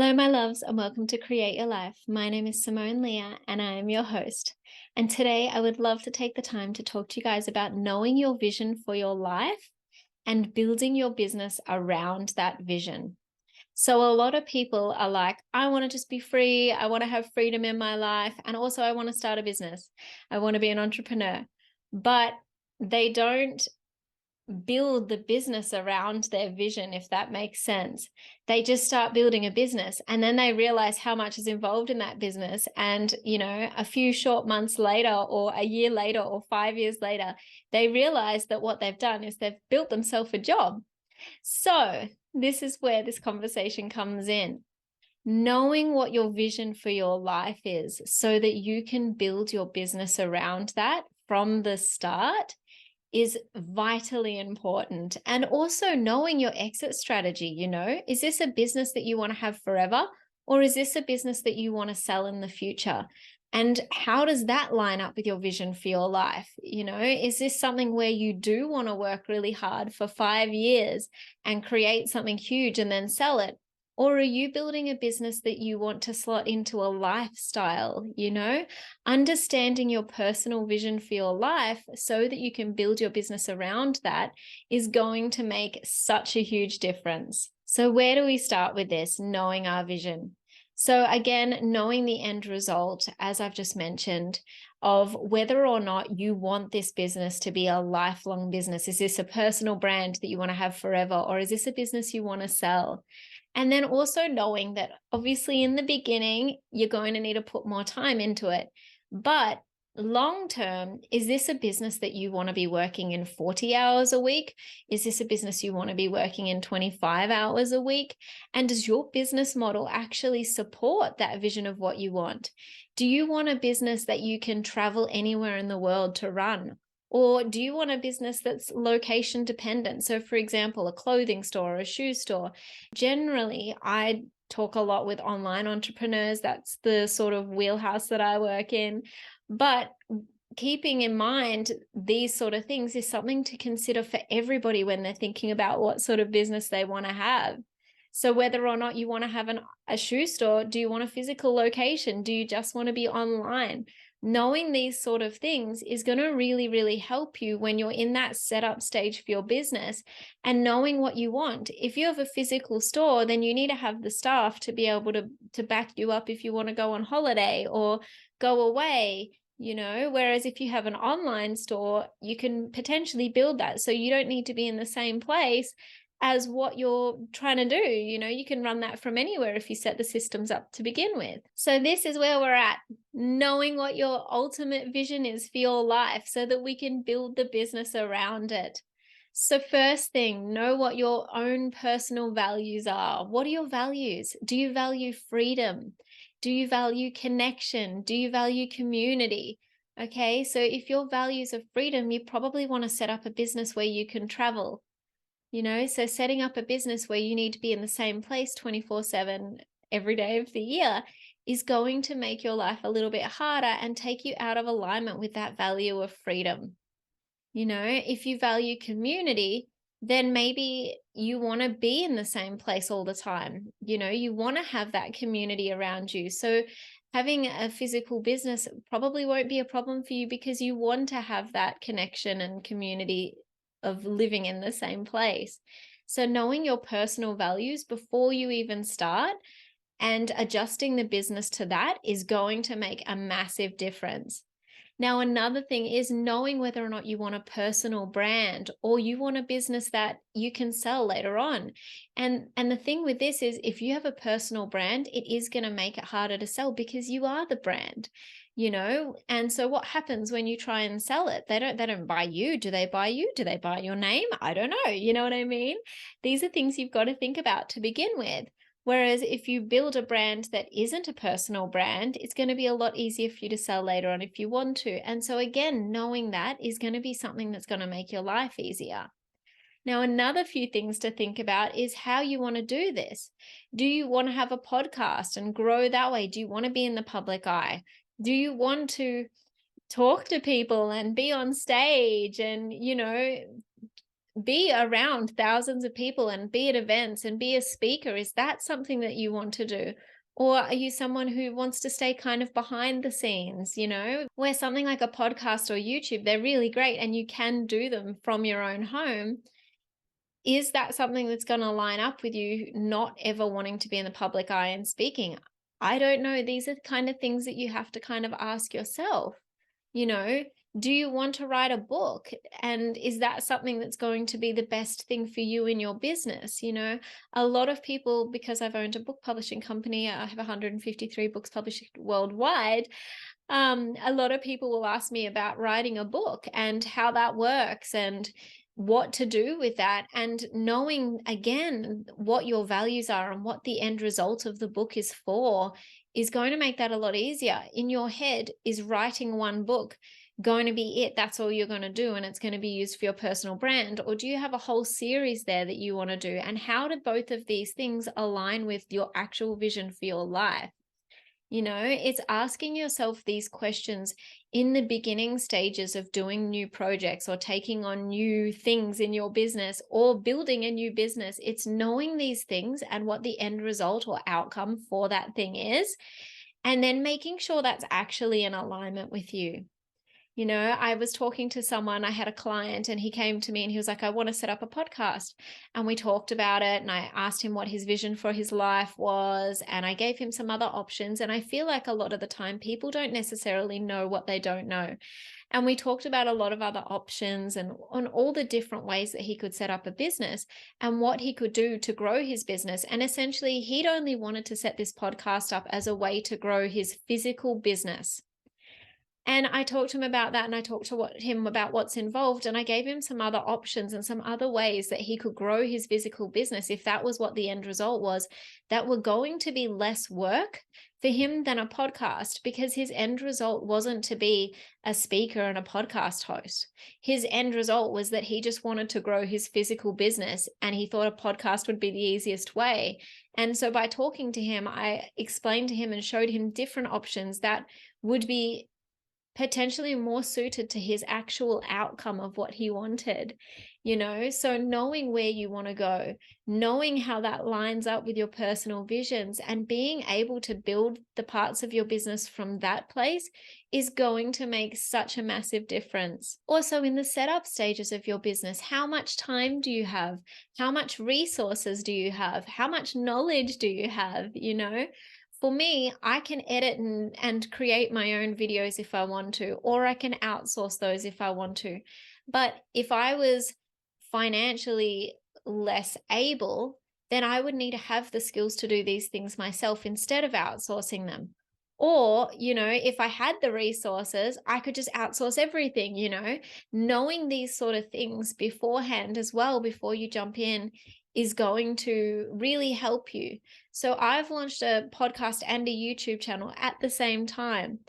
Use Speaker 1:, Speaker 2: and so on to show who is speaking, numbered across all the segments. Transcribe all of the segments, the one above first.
Speaker 1: Hello, my loves, and welcome to Create Your Life. My name is Simone Leah, and I am your host. And today I would love to take the time to talk to you guys about knowing your vision for your life and building your business around that vision. So a lot of people are like, I want to just be free. I want to have freedom in my life. And also I want to start a business. I want to be an entrepreneur. But they don't build the business around their vision, if that makes sense. They just start building a business and then they realize how much is involved in that business. And, a few short months later or a year later or 5 years later, they realize that what they've done is they've built themselves a job. So this is where this conversation comes in. Knowing what your vision for your life is so that you can build your business around that from the start is vitally important. And also knowing your exit strategy, is this a business that you want to have forever? Or is this a business that you want to sell in the future? And how does that line up with your vision for your life? Is this something where you do want to work really hard for 5 years and create something huge and then sell it? Or are you building a business that you want to slot into a lifestyle, Understanding your personal vision for your life so that you can build your business around that is going to make such a huge difference. So where do we start with this? Knowing our vision. So again, knowing the end result, as I've just mentioned, of whether or not you want this business to be a lifelong business. Is this a personal brand that you want to have forever? Or is this a business you want to sell? And then also knowing that obviously in the beginning, you're going to need to put more time into it. But long term, is this a business that you want to be working in 40 hours a week? Is this a business you want to be working in 25 hours a week? And does your business model actually support that vision of what you want? Do you want a business that you can travel anywhere in the world to run? Or do you want a business that's location dependent? So for example, a clothing store or a shoe store. Generally, I talk a lot with online entrepreneurs. That's the sort of wheelhouse that I work in. But keeping in mind these sort of things is something to consider for everybody when they're thinking about what sort of business they want to have. So whether or not you want to have a shoe store, do you want a physical location? Do you just want to be online? Knowing these sort of things is going to really, really help you when you're in that setup stage for your business and knowing what you want. If you have a physical store, then you need to have the staff to be able to back you up if you want to go on holiday or go away, whereas if you have an online store, you can potentially build that. So you don't need to be in the same place as what you're trying to do. You can run that from anywhere if you set the systems up to begin with. So this is where we're at, knowing what your ultimate vision is for your life so that we can build the business around it. So first thing, know what your own personal values are. What are your values? Do you value freedom? Do you value connection? Do you value community? Okay, so if your values are freedom, you probably want to set up a business where you can travel. So setting up a business where you need to be in the same place 24/7 every day of the year is going to make your life a little bit harder and take you out of alignment with that value of freedom. If you value community, then maybe you want to be in the same place all the time. You want to have that community around you. So having a physical business probably won't be a problem for you because you want to have that connection and community of living in the same place. So knowing your personal values before you even start and adjusting the business to that is going to make a massive difference. Now, another thing is knowing whether or not you want a personal brand or you want a business that you can sell later on. And the thing with this is if you have a personal brand, it is going to make it harder to sell because you are the brand. And so what happens when you try and sell it? They don't buy you. Do they buy you? Do they buy your name? I don't know. You know what I mean? These are things you've got to think about to begin with. Whereas if you build a brand that isn't a personal brand, it's going to be a lot easier for you to sell later on if you want to. And so again, knowing that is going to be something that's going to make your life easier. Now, another few things to think about is how you want to do this. Do you want to have a podcast and grow that way? Do you want to be in the public eye? Do you want to talk to people and be on stage and, be around thousands of people and be at events and be a speaker? Is that something that you want to do? Or are you someone who wants to stay kind of behind the scenes, where something like a podcast or YouTube, they're really great and you can do them from your own home. Is that something that's going to line up with you not ever wanting to be in the public eye and speaking? I don't know. These are the kind of things that you have to kind of ask yourself. You know, do you want to write a book? And is that something that's going to be the best thing for you in your business? A lot of people, because I've owned a book publishing company, I have 153 books published worldwide. A lot of people will ask me about writing a book and how that works and what to do with that, and knowing again what your values are and what the end result of the book is for is going to make that a lot easier. In your head, is writing one book going to be it? That's all you're going to do and it's going to be used for your personal brand? Or do you have a whole series there that you want to do? And how do both of these things align with your actual vision for your life? It's asking yourself these questions in the beginning stages of doing new projects or taking on new things in your business or building a new business. It's knowing these things and what the end result or outcome for that thing is, and then making sure that's actually in alignment with you. I was talking to someone, I had a client, and he came to me and he was like, I want to set up a podcast. And we talked about it and I asked him what his vision for his life was. And I gave him some other options. And I feel like a lot of the time people don't necessarily know what they don't know. And we talked about a lot of other options and on all the different ways that he could set up a business and what he could do to grow his business. And essentially, he'd only wanted to set this podcast up as a way to grow his physical business. And I talked to him about that, and I talked to him about what's involved, and I gave him some other options and some other ways that he could grow his physical business if that was what the end result was, that were going to be less work for him than a podcast, because his end result wasn't to be a speaker and a podcast host. His end result was that he just wanted to grow his physical business, and he thought a podcast would be the easiest way. And so by talking to him, I explained to him and showed him different options that would be potentially more suited to his actual outcome of what he wanted, So knowing where you want to go, knowing how that lines up with your personal visions, and being able to build the parts of your business from that place is going to make such a massive difference. Also, in the setup stages of your business, how much time do you have? How much resources do you have? How much knowledge do you have? For me, I can edit and create my own videos if I want to, or I can outsource those if I want to. But if I was financially less able, then I would need to have the skills to do these things myself instead of outsourcing them. Or, if I had the resources, I could just outsource everything, Knowing these sort of things beforehand as well, before you jump in, is going to really help you. So I've launched a podcast and a YouTube channel at the same time,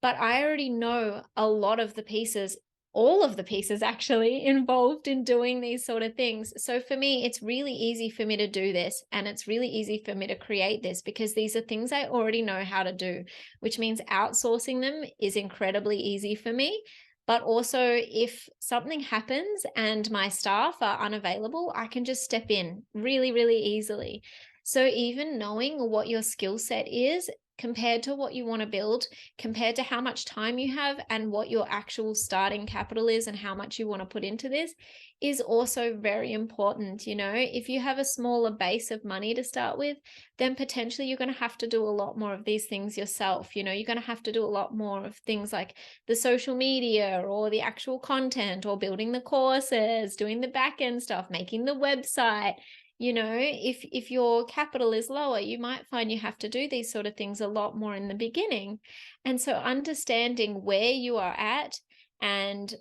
Speaker 1: but I already know a lot of the pieces, all of the pieces actually involved in doing these sort of things. So for me, it's really easy for me to do this, and it's really easy for me to create this because these are things I already know how to do, which means outsourcing them is incredibly easy for me. But also, if something happens and my staff are unavailable, I can just step in really, really easily. So even knowing what your skill set is compared to what you want to build, compared to how much time you have and what your actual starting capital is and how much you want to put into this is also very important. If you have a smaller base of money to start with, then potentially you're going to have to do a lot more of these things yourself. You're going to have to do a lot more of things like the social media or the actual content or building the courses, doing the back end stuff, making the website. If your capital is lower, you might find you have to do these sort of things a lot more in the beginning. And so understanding where you are at and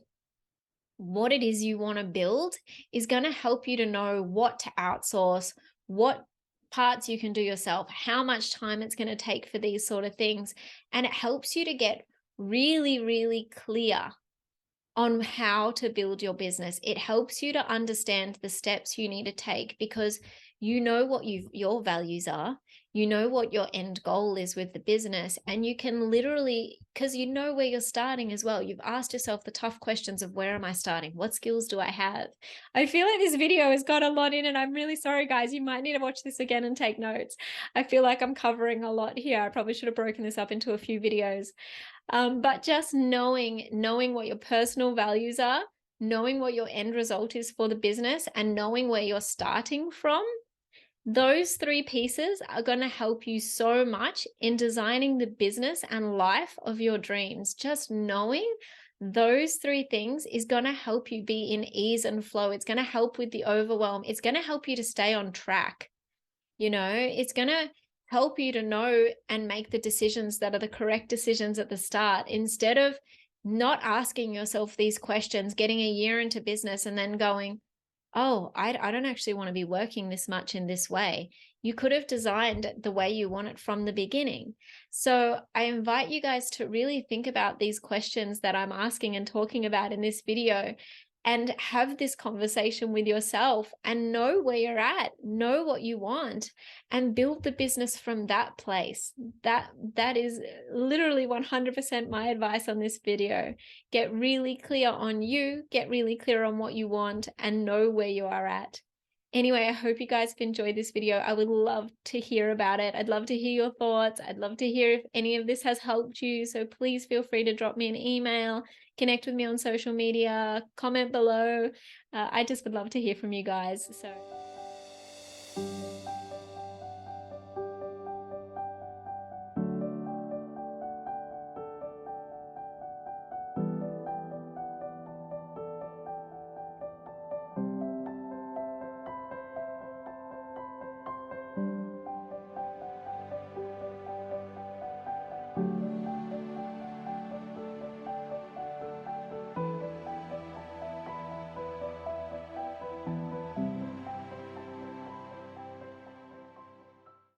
Speaker 1: what it is you want to build is going to help you to know what to outsource, what parts you can do yourself, how much time it's going to take for these sort of things. And it helps you to get really, really clear on how to build your business. It helps you to understand the steps you need to take, because you know what your values are, you know what your end goal is with the business, and you can literally, because you know where you're starting as well, you've asked yourself the tough questions of where am I starting? What skills do I have? I feel like this video has got a lot in, and I'm really sorry, guys. You might need to watch this again and take notes. I feel like I'm covering a lot here. I probably should have broken this up into a few videos. But just knowing what your personal values are, knowing what your end result is for the business, and knowing where you're starting from, those three pieces are going to help you so much in designing the business and life of your dreams. Just knowing those three things is going to help you be in ease and flow. It's going to help with the overwhelm. It's going to help you to stay on track. It's going to help you to know and make the decisions that are the correct decisions at the start, instead of not asking yourself these questions, getting a year into business and then going, oh, I don't actually want to be working this much in this way. You could have designed the way you want it from the beginning. So I invite you guys to really think about these questions that I'm asking and talking about in this video, and have this conversation with yourself and know where you're at, know what you want, and build the business from that place. That is literally 100% my advice on this video. Get really clear on you, get really clear on what you want, and know where you are at. Anyway, I hope you guys have enjoyed this video. I would love to hear about it. I'd love to hear your thoughts. I'd love to hear if any of this has helped you. So please feel free to drop me an email, connect with me on social media, comment below. I just would love to hear from you guys. So